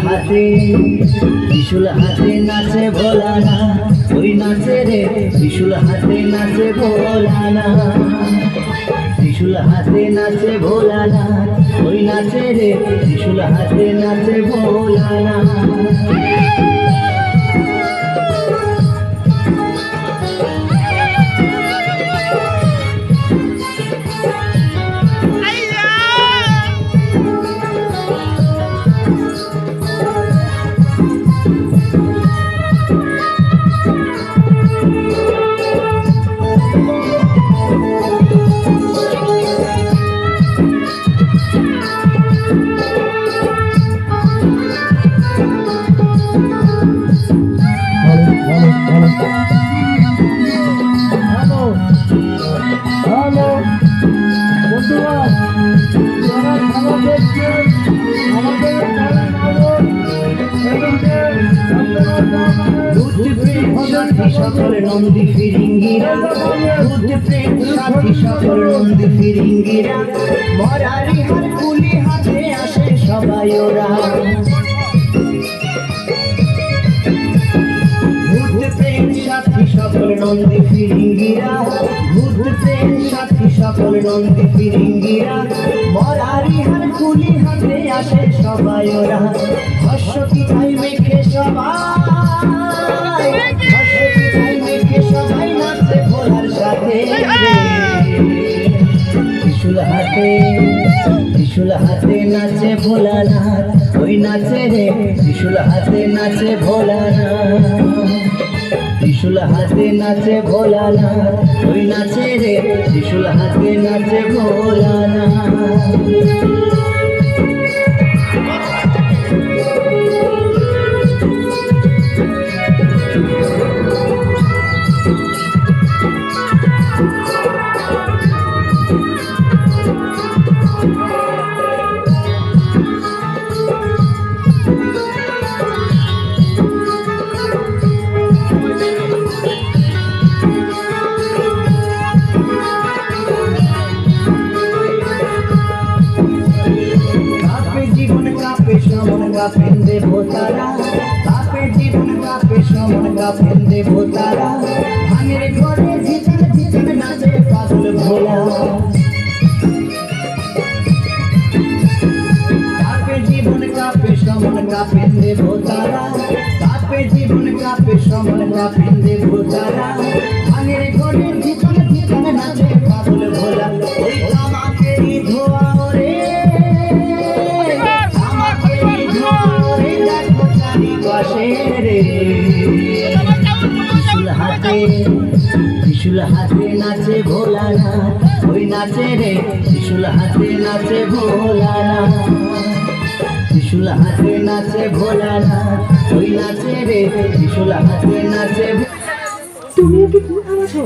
হাতে নাচে ভোলানা, ওই নাচে রে ত্রিশূল হাতে নাচে ভোলানা। ত্রিশূল হাতে নাচে ভোলানা, ওই নাচে রে ত্রিশূল হাতে নাচে ভোলানা। সকল নন্দী ফিরিঙ্গিরা, সাথী সকল নন্দী ফিরিঙ্গিরা, মরারি হার কুলি হাতে আসে সবাই ওরা। সাথী সকল নন্দী ফিরিঙ্গিরা, সাথী সকল নন্দী ফিরিঙ্গিরা, মরারি হার কুলি হাতে আসে সবাই ওরা। হর্ষকি ভাই মেখে সবাই, সবাই নাচে ভোলার সাথে। ত্রিশূল হাতে নাচে ভোলানা, ওই নাচে রে ত্রিশূল হাতে নাচে ভোলানা। ত্রিশূল হাতে নাচে ভোলানা, ওই নাচে রে ত্রিশূল হাতে নাচে ভোলানা। কাপেন দেবো তারা, কাপে জীবন কাপে সমন কাপেন দেবো তারা। ভাঙের ঘরে ঝিঝান ঝিঝান নাচে পাগল ভোলা। কাপে জীবন কাপে সমন কাপেন দেবো তারা, কাপে জীবন কাপে সমন কাপেন দেবো তারা। ভাঙের ঘরে ঝিঝান ঝিঝান নাচে পাগল ভোলা। ওই আমাকেই ধোয়া রে, ত্রিশূল হাতে নাচে ভোলানা, ওই নাচে রে ত্রিশূল হাতে নাচে ভোলানা। ত্রিশূল হাতে নাচে ভোলানা, ওই নাচে রে ত্রিশূল হাতে নাচে। তুমিও কি খুব ভালো?